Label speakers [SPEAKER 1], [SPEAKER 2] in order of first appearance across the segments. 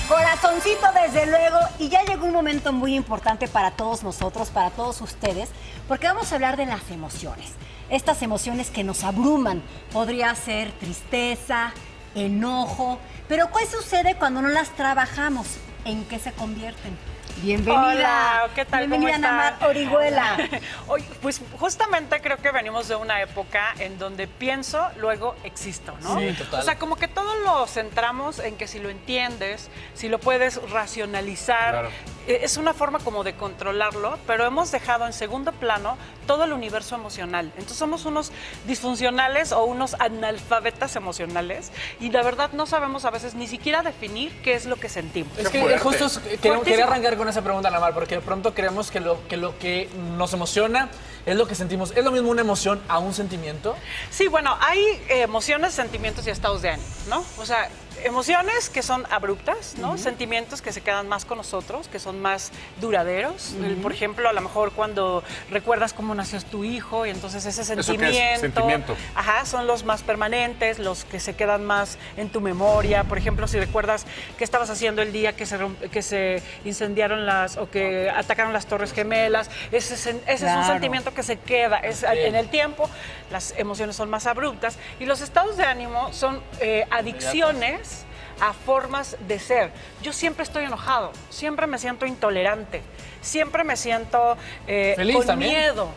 [SPEAKER 1] Corazoncito, desde luego, y ya llegó un momento muy importante para todos nosotros, para todos ustedes, porque vamos a hablar de las emociones. Estas emociones que nos abruman. Podría ser tristeza, enojo, pero ¿qué sucede cuando no las trabajamos? ¿En qué se convierten? Bienvenida.
[SPEAKER 2] Hola, ¿qué tal?
[SPEAKER 1] Bienvenida,
[SPEAKER 2] ¿Cómo
[SPEAKER 1] Ana
[SPEAKER 2] están?
[SPEAKER 1] Mar Orihuela.
[SPEAKER 2] Hoy, pues justamente creo que venimos de una época en donde pienso, luego existo, ¿no?
[SPEAKER 3] Sí, total.
[SPEAKER 2] O sea, como que todo lo centramos en que si lo entiendes, si lo puedes racionalizar,
[SPEAKER 3] Claro.
[SPEAKER 2] Es una forma como de controlarlo, pero hemos dejado en segundo plano todo el universo emocional. Entonces somos unos disfuncionales o unos analfabetas emocionales y la verdad no sabemos a veces ni siquiera definir qué es lo que sentimos.
[SPEAKER 3] Es que
[SPEAKER 4] fuerte.
[SPEAKER 3] justo quería
[SPEAKER 2] Fuertísimo.
[SPEAKER 3] arrancar con esa pregunta, Ana Mar, porque de pronto creemos que lo que nos emociona es lo que sentimos. ¿Es lo mismo una emoción a un sentimiento?
[SPEAKER 2] Sí, bueno, hay emociones, sentimientos y estados de ánimo, ¿no? O sea, emociones que son abruptas, ¿no? Sentimientos que se quedan más con nosotros, que son más duraderos. Por ejemplo, a lo mejor cuando recuerdas cómo nació tu hijo y entonces ese
[SPEAKER 4] qué es?
[SPEAKER 2] sentimiento,
[SPEAKER 4] Sentimiento.
[SPEAKER 2] ajá, son los más permanentes, los que se quedan más en tu memoria. Por ejemplo, si recuerdas qué estabas haciendo el día que se incendiaron o que atacaron las Torres Gemelas, ese es un
[SPEAKER 1] Claro.
[SPEAKER 2] sentimiento que se queda en el tiempo. Las emociones son más abruptas y los estados de ánimo son adicciones a formas de ser. Yo siempre estoy enojado, siempre me siento intolerante, siempre me siento
[SPEAKER 3] Feliz
[SPEAKER 2] con
[SPEAKER 3] también.
[SPEAKER 2] miedo,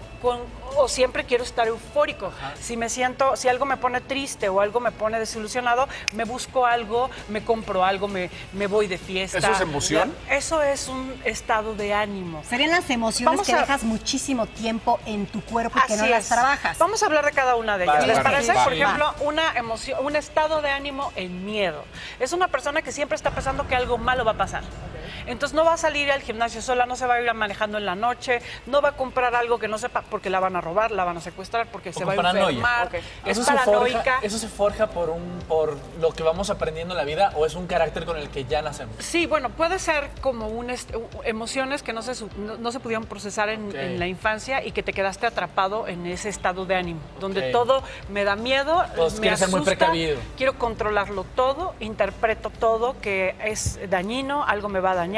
[SPEAKER 2] o siempre quiero estar eufórico. Si algo me pone triste o algo me pone desilusionado, me busco algo, me compro algo, me voy de fiesta.
[SPEAKER 4] ¿Eso es emoción?
[SPEAKER 2] Eso es un estado de ánimo.
[SPEAKER 1] Serían las emociones
[SPEAKER 2] Vamos
[SPEAKER 1] que
[SPEAKER 2] a-
[SPEAKER 1] dejas muchísimo tiempo en tu cuerpo y que no
[SPEAKER 2] Así
[SPEAKER 1] las
[SPEAKER 2] es.
[SPEAKER 1] trabajas.
[SPEAKER 2] Vamos a hablar de cada una de ellas.
[SPEAKER 4] Vale,
[SPEAKER 2] ¿Les
[SPEAKER 4] vale,
[SPEAKER 2] parece?
[SPEAKER 4] vale.
[SPEAKER 2] Por ejemplo, una emoción, un estado de ánimo en miedo. Es una persona que siempre está pensando que algo malo va a pasar. Entonces no va a salir al gimnasio sola, no se va a ir manejando en la noche, no va a comprar algo que no sepa porque la van a robar, la van a secuestrar, porque se
[SPEAKER 3] O
[SPEAKER 2] va a
[SPEAKER 3] con paranoia.
[SPEAKER 2] enfermar.
[SPEAKER 3] Ok.
[SPEAKER 2] Es
[SPEAKER 3] ¿Eso
[SPEAKER 2] paranoica.
[SPEAKER 3] se forja por lo que vamos aprendiendo en la vida o es un carácter con el que ya nacemos?
[SPEAKER 2] Sí, bueno, puede ser como emociones que no se pudieron procesar
[SPEAKER 3] Ok.
[SPEAKER 2] en la infancia y que te quedaste atrapado en ese estado de ánimo, donde
[SPEAKER 3] Ok.
[SPEAKER 2] todo me da miedo,
[SPEAKER 3] Pues
[SPEAKER 2] me
[SPEAKER 3] quieres ser muy
[SPEAKER 2] asusta,
[SPEAKER 3] precavido.
[SPEAKER 2] quiero controlarlo todo, interpreto todo que es dañino, algo me va a dañar.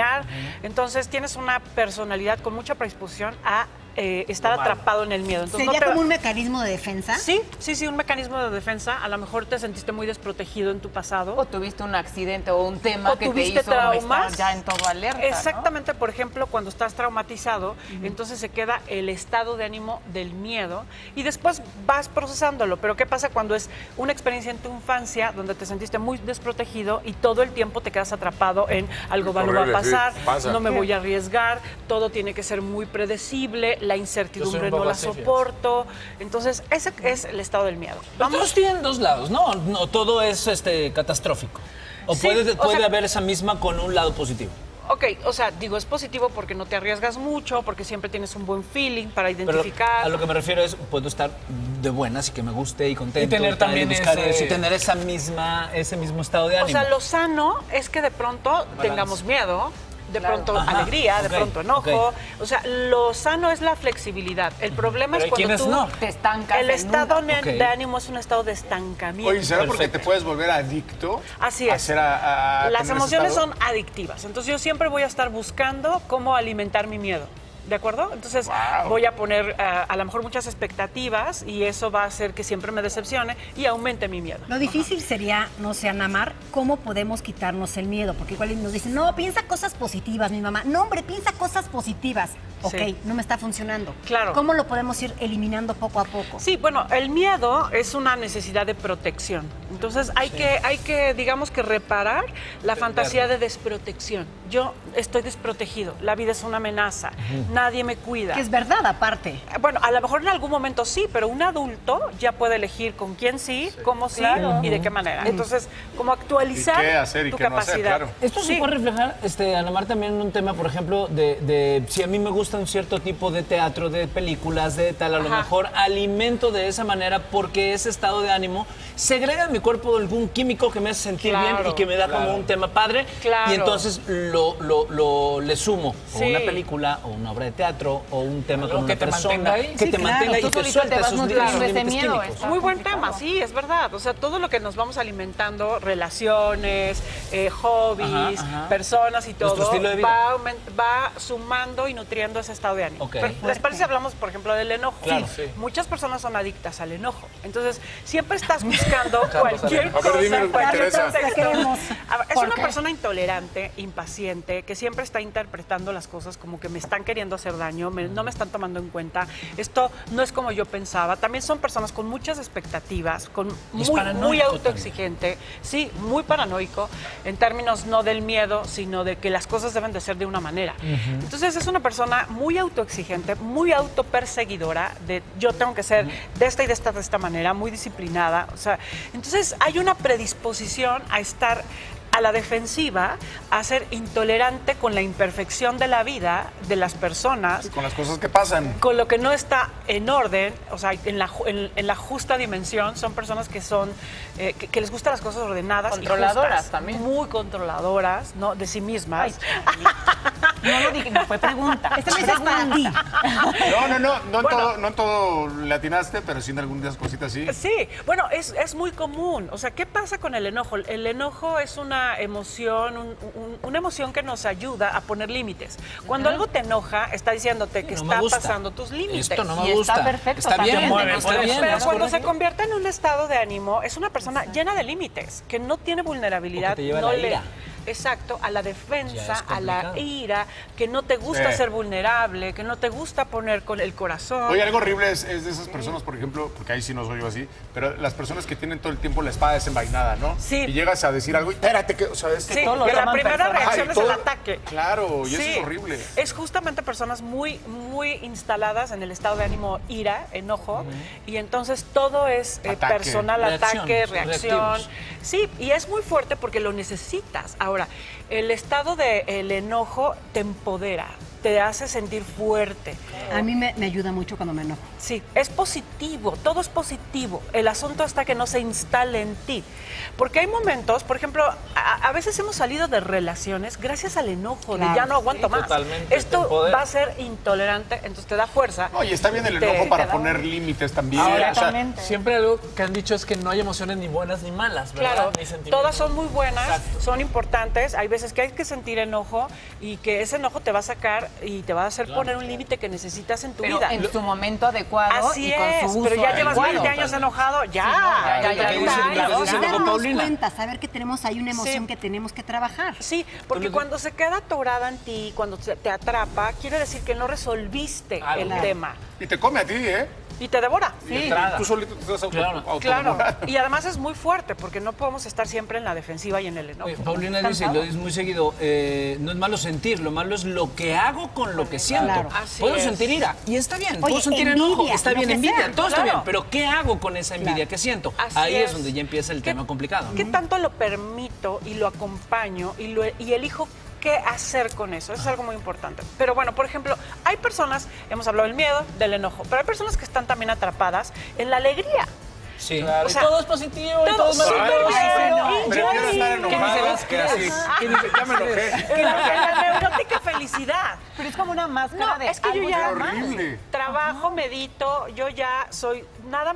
[SPEAKER 2] Entonces tienes una personalidad con mucha predisposición a estar
[SPEAKER 3] Lo malo.
[SPEAKER 2] atrapado en el miedo. Entonces,
[SPEAKER 1] ¿Sería como un mecanismo de defensa?
[SPEAKER 2] Sí, un mecanismo de defensa. A lo mejor te sentiste muy desprotegido en tu pasado.
[SPEAKER 5] O tuviste un accidente o un tema
[SPEAKER 2] O
[SPEAKER 5] que te
[SPEAKER 2] tuviste
[SPEAKER 5] hizo
[SPEAKER 2] traumas.
[SPEAKER 5] estar ya en todo alerta, ¿no?
[SPEAKER 2] Exactamente, por ejemplo, cuando estás traumatizado, entonces se queda el estado de ánimo del miedo y después vas procesándolo. Pero ¿qué pasa cuando es una experiencia en tu infancia donde te sentiste muy desprotegido y todo el tiempo te quedas atrapado en algo malo va a
[SPEAKER 4] Horrible, sí,
[SPEAKER 2] pasar,
[SPEAKER 4] pasa.
[SPEAKER 2] no me voy a arriesgar, todo tiene que ser muy predecible, la incertidumbre
[SPEAKER 3] un poco
[SPEAKER 2] no la
[SPEAKER 3] así, fíjate.
[SPEAKER 2] soporto. Entonces, ese es el estado del miedo.
[SPEAKER 3] Todos tienen dos lados, ¿no? No todo es catastrófico. O
[SPEAKER 2] Sí,
[SPEAKER 3] puede,
[SPEAKER 2] o
[SPEAKER 3] puede
[SPEAKER 2] sea-
[SPEAKER 3] haber esa misma con un lado positivo.
[SPEAKER 2] Ok, o sea, digo, es positivo porque no te arriesgas mucho, porque siempre tienes un buen feeling para
[SPEAKER 3] Pero
[SPEAKER 2] identificar.
[SPEAKER 3] a lo que me refiero es, puedo estar de buenas y que me guste y contento.
[SPEAKER 4] Y tener
[SPEAKER 3] tal,
[SPEAKER 4] también
[SPEAKER 3] buscar
[SPEAKER 4] ese-
[SPEAKER 3] eso, y tener ese mismo estado de
[SPEAKER 2] O
[SPEAKER 3] ánimo.
[SPEAKER 2] sea, lo sano es que de pronto tengamos miedo, de pronto
[SPEAKER 3] Ajá,
[SPEAKER 2] alegría, de
[SPEAKER 3] ok,
[SPEAKER 2] pronto enojo. O sea, lo sano es la flexibilidad. El problema
[SPEAKER 3] Pero
[SPEAKER 2] es
[SPEAKER 3] hay
[SPEAKER 2] cuando
[SPEAKER 3] quienes
[SPEAKER 2] tú...
[SPEAKER 3] no.
[SPEAKER 5] Te estancas
[SPEAKER 2] El
[SPEAKER 5] en
[SPEAKER 2] estado
[SPEAKER 5] una.
[SPEAKER 3] Ok.
[SPEAKER 2] de ánimo es un estado de estancamiento.
[SPEAKER 4] Oye, ¿será porque
[SPEAKER 3] Perfecto.
[SPEAKER 4] te puedes volver adicto?
[SPEAKER 2] Así es.
[SPEAKER 4] A
[SPEAKER 2] Las
[SPEAKER 4] tener ese
[SPEAKER 2] emociones
[SPEAKER 4] estado?
[SPEAKER 2] son adictivas. Entonces yo siempre voy a estar buscando cómo alimentar mi miedo. ¿De acuerdo? Entonces
[SPEAKER 4] Wow.
[SPEAKER 2] voy a poner a lo mejor muchas expectativas y eso va a hacer que siempre me decepcione y aumente mi miedo.
[SPEAKER 1] Lo difícil sería, no sé, Ana Mar, ¿cómo podemos quitarnos el miedo? Porque igual nos dicen, no, piensa cosas positivas, mi mamá. No, hombre, piensa cosas positivas. Ok,
[SPEAKER 2] Sí.
[SPEAKER 1] no me está funcionando.
[SPEAKER 2] Claro.
[SPEAKER 1] ¿Cómo lo podemos ir eliminando poco a poco?
[SPEAKER 2] Sí, bueno, el miedo es una necesidad de protección. Entonces hay que, digamos que reparar la fantasía de desprotección. Yo estoy desprotegido, la vida es una amenaza, nadie me cuida.
[SPEAKER 1] Que es verdad, aparte.
[SPEAKER 2] Bueno, a lo mejor en algún momento sí, pero un adulto ya puede elegir con quién sí, cómo sí y de qué manera. Entonces, como actualizar
[SPEAKER 4] ¿Y qué hacer y
[SPEAKER 2] tu
[SPEAKER 4] qué no hacer?
[SPEAKER 2] capacidad.
[SPEAKER 4] Claro.
[SPEAKER 3] Esto se
[SPEAKER 2] Sí.
[SPEAKER 3] puede reflejar, Ana Mar, también en un tema, por ejemplo, de si a mí me gusta un cierto tipo de teatro, de películas, de tal, a lo
[SPEAKER 2] Ajá.
[SPEAKER 3] mejor alimento de esa manera porque ese estado de ánimo segrega en mi cuerpo algún químico que me hace sentir
[SPEAKER 2] Claro,
[SPEAKER 3] bien y que me da como un tema padre.
[SPEAKER 2] Claro.
[SPEAKER 3] Y entonces le sumo o
[SPEAKER 2] Sí.
[SPEAKER 3] una película o una obra
[SPEAKER 6] de teatro o un tema
[SPEAKER 3] Algo
[SPEAKER 6] con
[SPEAKER 3] que
[SPEAKER 6] una
[SPEAKER 3] te
[SPEAKER 6] persona
[SPEAKER 3] mantenga ahí.
[SPEAKER 6] que
[SPEAKER 1] Sí,
[SPEAKER 6] te
[SPEAKER 1] claro,
[SPEAKER 6] mantenga
[SPEAKER 5] tú
[SPEAKER 6] y te
[SPEAKER 5] solito
[SPEAKER 6] suelte
[SPEAKER 5] te vas
[SPEAKER 6] esos
[SPEAKER 5] nutriendo ese
[SPEAKER 6] límites
[SPEAKER 5] miedo,
[SPEAKER 6] químicos.
[SPEAKER 5] está
[SPEAKER 2] Muy buen
[SPEAKER 5] complicado.
[SPEAKER 2] tema, sí, es verdad. O sea, todo lo que nos vamos alimentando, relaciones, hobbies,
[SPEAKER 6] Ajá.
[SPEAKER 2] personas y todo,
[SPEAKER 6] Nuestro estilo de vida.
[SPEAKER 2] va sumando y nutriendo ese estado de ánimo.
[SPEAKER 6] Ok.
[SPEAKER 2] Pero, ¿les parece si hablamos, por ejemplo, del enojo?
[SPEAKER 6] Claro.
[SPEAKER 3] Sí.
[SPEAKER 2] Muchas personas son adictas al enojo. Entonces, siempre estás buscando cualquier
[SPEAKER 4] A
[SPEAKER 2] cosa.
[SPEAKER 4] ver, dime, me
[SPEAKER 2] cualquier
[SPEAKER 4] interesa.
[SPEAKER 2] contexto.
[SPEAKER 1] La queremos.
[SPEAKER 2] A ver, es
[SPEAKER 1] ¿Por
[SPEAKER 2] una
[SPEAKER 1] qué?
[SPEAKER 2] persona intolerante, impaciente, que siempre está interpretando las cosas como que me están queriendo hacer daño, no me están tomando en cuenta. Esto no es como yo pensaba. También son personas con muchas expectativas,
[SPEAKER 6] Y es
[SPEAKER 2] muy
[SPEAKER 6] paranoico
[SPEAKER 2] autoexigente, sí, muy paranoico, en términos no del miedo, sino de que las cosas deben de ser de una manera. Entonces es una persona muy autoexigente, muy autoperseguidora, de yo tengo que ser de esta y de esta manera, muy disciplinada. O sea, entonces hay una predisposición a estar a la defensiva, a ser intolerante con la imperfección de la vida, de las personas,
[SPEAKER 4] Con las cosas que pasan.
[SPEAKER 2] con lo que no está en orden, o sea, en la justa dimensión. Son personas que son, que les gustan las cosas ordenadas.
[SPEAKER 5] Controladoras
[SPEAKER 2] y justas,
[SPEAKER 5] también.
[SPEAKER 2] Muy controladoras, ¿no? De sí mismas.
[SPEAKER 5] No lo dije, no fue pregunta.
[SPEAKER 1] Esta mesa es para ti.
[SPEAKER 4] No en todo le atinaste, pero sí en algunas cositas sí.
[SPEAKER 2] Sí, bueno, es muy común. O sea, ¿qué pasa con el enojo? El enojo es una emoción, una emoción que nos ayuda a poner límites. Cuando algo te enoja, está diciéndote que
[SPEAKER 6] No me
[SPEAKER 2] está
[SPEAKER 6] gusta.
[SPEAKER 2] pasando tus límites.
[SPEAKER 6] Esto no
[SPEAKER 5] Y
[SPEAKER 6] me
[SPEAKER 5] está
[SPEAKER 6] gusta.
[SPEAKER 5] perfecto,
[SPEAKER 6] Está bien,
[SPEAKER 5] también.
[SPEAKER 6] está bien.
[SPEAKER 2] Pero
[SPEAKER 6] es
[SPEAKER 2] cuando se
[SPEAKER 6] correcto.
[SPEAKER 2] convierte en un estado de ánimo, es una persona llena de límites, que no tiene vulnerabilidad.
[SPEAKER 6] O que te lleva a
[SPEAKER 2] no
[SPEAKER 6] la ira.
[SPEAKER 2] Exacto, a la
[SPEAKER 6] Ya
[SPEAKER 2] defensa,
[SPEAKER 6] es
[SPEAKER 2] a la
[SPEAKER 6] complicado.
[SPEAKER 2] ira, que no te gusta
[SPEAKER 4] Sí.
[SPEAKER 2] ser vulnerable, que no te gusta poner con el corazón.
[SPEAKER 4] Oye, algo horrible es de esas personas, por ejemplo, porque ahí sí no soy yo así, pero las personas que tienen todo el tiempo la espada desenvainada, ¿no?
[SPEAKER 2] Sí.
[SPEAKER 4] Y llegas a decir algo y espérate, que, o sea, es
[SPEAKER 2] Sí,
[SPEAKER 5] todo lo
[SPEAKER 2] que la
[SPEAKER 5] toman
[SPEAKER 2] primera
[SPEAKER 5] personal.
[SPEAKER 2] reacción
[SPEAKER 4] Ay,
[SPEAKER 2] es el
[SPEAKER 4] todo-
[SPEAKER 2] ataque.
[SPEAKER 4] Claro, y
[SPEAKER 2] Sí,
[SPEAKER 4] eso es horrible.
[SPEAKER 2] Es justamente personas muy instaladas en el estado de ánimo ira, enojo, y entonces todo es
[SPEAKER 4] Ataque.
[SPEAKER 2] personal,
[SPEAKER 6] Reacción,
[SPEAKER 2] ataque,
[SPEAKER 6] son
[SPEAKER 2] reacción.
[SPEAKER 6] reactivos.
[SPEAKER 2] Sí, y es muy fuerte porque lo necesitas. Ahora, el estado del enojo te empodera, te hace sentir fuerte.
[SPEAKER 1] A mí me ayuda mucho cuando me enojo.
[SPEAKER 2] Sí, es positivo, todo es positivo. El asunto está que no se instale en ti. Porque hay momentos, por ejemplo, a veces hemos salido de relaciones gracias al enojo,
[SPEAKER 1] Claro.
[SPEAKER 2] de ya no aguanto
[SPEAKER 6] Sí,
[SPEAKER 2] más.
[SPEAKER 6] totalmente, te
[SPEAKER 2] Esto
[SPEAKER 6] empodera.
[SPEAKER 2] va a ser intolerante, entonces te da fuerza.
[SPEAKER 4] Oye, está bien el
[SPEAKER 2] Te-
[SPEAKER 4] enojo para
[SPEAKER 2] te da
[SPEAKER 4] poner límites también.
[SPEAKER 5] Ahora
[SPEAKER 4] o sea,
[SPEAKER 5] totalmente.
[SPEAKER 3] Siempre algo que han dicho es que no hay emociones ni buenas ni malas, ¿verdad?
[SPEAKER 2] Claro,
[SPEAKER 3] Ni sentimientos.
[SPEAKER 2] todas son muy buenas,
[SPEAKER 3] Exacto.
[SPEAKER 2] son importantes. Hay veces que hay que sentir enojo y que ese enojo te va a sacar y te va a hacer poner un límite que necesitas en tu
[SPEAKER 5] Pero
[SPEAKER 2] vida.
[SPEAKER 5] en su momento adecuado
[SPEAKER 2] Así
[SPEAKER 5] y con
[SPEAKER 2] es,
[SPEAKER 5] su uso
[SPEAKER 2] pero ya llevas
[SPEAKER 5] adecuado.
[SPEAKER 2] 20 años enojado, ya,
[SPEAKER 5] ya,
[SPEAKER 2] ya,
[SPEAKER 5] ya,
[SPEAKER 6] ¿qué
[SPEAKER 2] ya,
[SPEAKER 6] dice?
[SPEAKER 2] ya,
[SPEAKER 6] La
[SPEAKER 2] ya.
[SPEAKER 6] dice luego
[SPEAKER 1] Darnos
[SPEAKER 6] Paulina.
[SPEAKER 1] cuenta, saber que tenemos ahí una emoción
[SPEAKER 2] Sí.
[SPEAKER 1] que tenemos que trabajar.
[SPEAKER 2] Sí, porque cuando se queda atorada en ti, cuando te atrapa, quiere decir que no resolviste
[SPEAKER 3] Algo.
[SPEAKER 2] el
[SPEAKER 1] Claro.
[SPEAKER 2] tema
[SPEAKER 4] y te come a ti, ¿eh?
[SPEAKER 2] y te devora.
[SPEAKER 4] Y
[SPEAKER 3] Traga.
[SPEAKER 4] tú solito te estás
[SPEAKER 6] Claro.
[SPEAKER 2] Claro,
[SPEAKER 4] autodevorando.
[SPEAKER 2] y además es muy fuerte porque no podemos estar siempre en la defensiva y en el enojo.
[SPEAKER 6] Oye, Paulina dice, y lo dices muy seguido, no es malo sentir, lo malo es lo que hago con lo que siento.
[SPEAKER 1] Claro.
[SPEAKER 2] Así
[SPEAKER 6] Puedo
[SPEAKER 2] es.
[SPEAKER 6] sentir ira, y está bien.
[SPEAKER 1] Oye,
[SPEAKER 6] Puedo sentir enojo,
[SPEAKER 1] envidia,
[SPEAKER 6] está
[SPEAKER 1] lo
[SPEAKER 6] bien,
[SPEAKER 1] que
[SPEAKER 6] envidia,
[SPEAKER 1] sea.
[SPEAKER 6] todo está
[SPEAKER 2] Claro.
[SPEAKER 6] bien. Pero ¿qué hago con esa envidia que siento?
[SPEAKER 2] Así
[SPEAKER 6] Ahí es
[SPEAKER 2] es.
[SPEAKER 6] donde ya empieza el
[SPEAKER 2] ¿Qué-
[SPEAKER 6] tema complicado.
[SPEAKER 2] ¿Qué tanto lo permito y lo acompaño y elijo qué hacer con eso? Eso es algo muy importante. Pero bueno, por ejemplo, hay personas, hemos hablado del miedo, del enojo, pero hay personas que están también atrapadas en la alegría.
[SPEAKER 6] Sí.
[SPEAKER 3] Claro,
[SPEAKER 2] O sea,
[SPEAKER 3] y todo es positivo, y todo es
[SPEAKER 2] súper
[SPEAKER 3] maravilloso.
[SPEAKER 2] bien.
[SPEAKER 4] Prefiero estar enojado que así.
[SPEAKER 3] Que ni se
[SPEAKER 4] Ya me enojé.
[SPEAKER 2] En la neurótica felicidad.
[SPEAKER 5] Pero es como una máscara
[SPEAKER 2] No,
[SPEAKER 5] de
[SPEAKER 2] es que yo
[SPEAKER 5] algo
[SPEAKER 2] ya
[SPEAKER 5] normal.
[SPEAKER 4] horrible.
[SPEAKER 2] trabajo, medito, yo ya soy, nada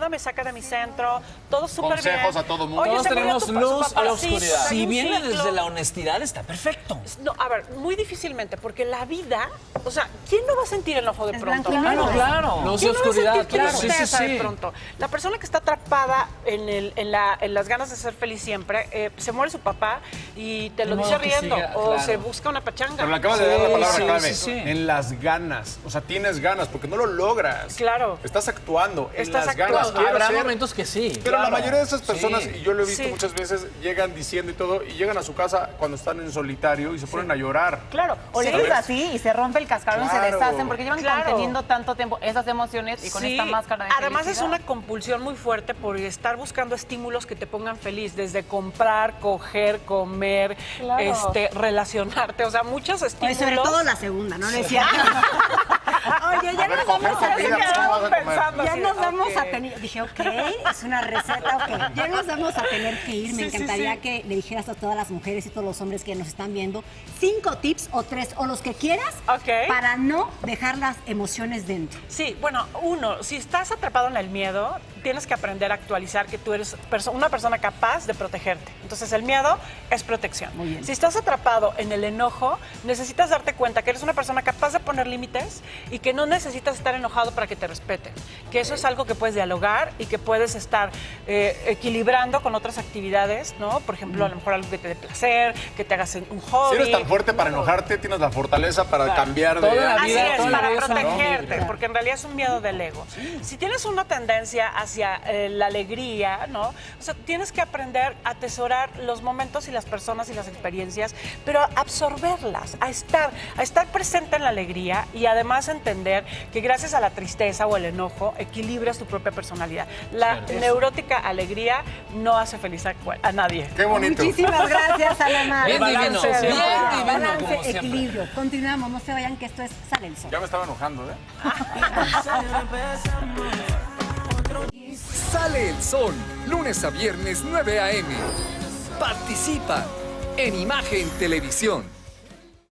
[SPEAKER 2] me saca de mi centro, todo súper bien.
[SPEAKER 4] Consejos a todo mundo.
[SPEAKER 2] Oye,
[SPEAKER 3] Todos
[SPEAKER 2] se murió
[SPEAKER 3] tenemos
[SPEAKER 2] tu
[SPEAKER 3] luz a la
[SPEAKER 2] papacito,
[SPEAKER 3] oscuridad.
[SPEAKER 2] hay
[SPEAKER 6] Si
[SPEAKER 2] un
[SPEAKER 6] viene
[SPEAKER 2] ciclo.
[SPEAKER 6] desde la honestidad, está perfecto.
[SPEAKER 2] No, a ver, muy difícilmente, porque la vida, o sea, ¿quién no va a sentir enojo de
[SPEAKER 1] Es
[SPEAKER 2] pronto?
[SPEAKER 1] blanco y negro.
[SPEAKER 6] Claro.
[SPEAKER 3] Luz y
[SPEAKER 2] ¿Quién no va a
[SPEAKER 3] oscuridad,
[SPEAKER 2] sentir
[SPEAKER 3] claro.
[SPEAKER 2] tristeza
[SPEAKER 6] Sí, sí, sí.
[SPEAKER 2] de pronto? La persona que está atrapada en las ganas de ser feliz siempre, se muere su papá y te lo
[SPEAKER 3] Ni
[SPEAKER 2] dice
[SPEAKER 3] modo que
[SPEAKER 2] riendo,
[SPEAKER 3] siga,
[SPEAKER 2] o
[SPEAKER 3] claro.
[SPEAKER 2] se busca una pachanga.
[SPEAKER 4] Pero le acabas de dar la palabra
[SPEAKER 6] Sí,
[SPEAKER 4] clave.
[SPEAKER 6] sí, sí.
[SPEAKER 4] En las ganas. O sea, tienes ganas porque no lo logras.
[SPEAKER 2] Claro.
[SPEAKER 4] Estás actuando.
[SPEAKER 2] Estás
[SPEAKER 4] en las ganas.
[SPEAKER 2] actuando.
[SPEAKER 4] Quiero
[SPEAKER 3] Habrá
[SPEAKER 4] ser-
[SPEAKER 3] momentos que sí.
[SPEAKER 4] Pero la
[SPEAKER 3] claro.
[SPEAKER 4] mayoría de esas personas,
[SPEAKER 6] Sí.
[SPEAKER 4] y yo lo he visto
[SPEAKER 2] Sí.
[SPEAKER 4] muchas veces, llegan diciendo y todo, y llegan a su casa cuando están en solitario y se ponen a llorar.
[SPEAKER 2] Claro.
[SPEAKER 5] O le
[SPEAKER 2] sí.
[SPEAKER 5] dices así y se rompe el cascarón y se
[SPEAKER 4] Claro.
[SPEAKER 5] deshacen porque llevan
[SPEAKER 2] Claro.
[SPEAKER 5] conteniendo tanto tiempo esas emociones y con
[SPEAKER 2] Sí,
[SPEAKER 5] esta máscara de
[SPEAKER 2] además es
[SPEAKER 5] felicidad.
[SPEAKER 2] una compulsión muy fuerte por estar buscando estímulos que te pongan feliz, desde comprar, coger, comer,
[SPEAKER 5] Claro.
[SPEAKER 2] relacionarte, o sea, muchos
[SPEAKER 1] Oye,
[SPEAKER 2] estímulos.
[SPEAKER 1] sobre todo la segunda, ¿no? Le decía. Oye, ya
[SPEAKER 4] A ver,
[SPEAKER 1] nos vamos
[SPEAKER 4] coger
[SPEAKER 1] a
[SPEAKER 4] comida, pues, ¿cómo vas a comer?
[SPEAKER 2] pensando.
[SPEAKER 1] Ya
[SPEAKER 2] así,
[SPEAKER 1] nos vamos
[SPEAKER 2] ok.
[SPEAKER 1] a tener, dije, ok, es una receta, ok. Ya nos vamos a tener que ir. Me
[SPEAKER 2] Sí, sí,
[SPEAKER 1] encantaría
[SPEAKER 2] sí.
[SPEAKER 1] que le dijeras a todas las mujeres y todos los hombres que nos están viendo 5 tips o 3 o los que quieras
[SPEAKER 2] Ok.
[SPEAKER 1] para no dejar las emociones dentro.
[SPEAKER 2] Sí, bueno, uno, si estás atrapado en el miedo, tienes que aprender a actualizar que tú eres una persona capaz de protegerte. Entonces, el miedo es protección.
[SPEAKER 1] Muy bien.
[SPEAKER 2] Si estás atrapado en el enojo, necesitas darte cuenta que eres una persona capaz de poner límites y que no necesitas estar enojado para que te respeten. Que eso es algo que puedes dialogar y que puedes estar equilibrando con otras actividades, ¿no? Por ejemplo, a lo mejor algo que te dé placer, que te hagas un hobby.
[SPEAKER 4] Si eres tan fuerte para enojarte, tienes la fortaleza para cambiar de...
[SPEAKER 6] Toda la
[SPEAKER 2] Así
[SPEAKER 6] vida,
[SPEAKER 2] es,
[SPEAKER 6] toda la
[SPEAKER 2] para
[SPEAKER 6] vida son
[SPEAKER 2] protegerte,
[SPEAKER 6] libres.
[SPEAKER 2] porque en realidad es un miedo del ego. Si tienes una tendencia hacia la alegría, ¿no? O sea, tienes que aprender a atesorar los momentos y las personas y las experiencias, pero a absorberlas, a estar presente en la alegría y además entender que gracias a la tristeza o el enojo equilibras tu propia personalidad. La neurótica alegría no hace feliz a nadie.
[SPEAKER 4] Qué bonito.
[SPEAKER 1] Muchísimas gracias, Ana.
[SPEAKER 6] Bien divino,
[SPEAKER 2] Balance,
[SPEAKER 6] bien
[SPEAKER 2] balance,
[SPEAKER 6] divino
[SPEAKER 1] Balance,
[SPEAKER 6] como siempre.
[SPEAKER 1] equilibrio. Continuamos, no se vayan que esto es Sale el Sol.
[SPEAKER 4] Ya me estaba enojando, ¿eh?
[SPEAKER 7] Sale el Sol, lunes a viernes 9 a.m. Participa en Imagen Televisión.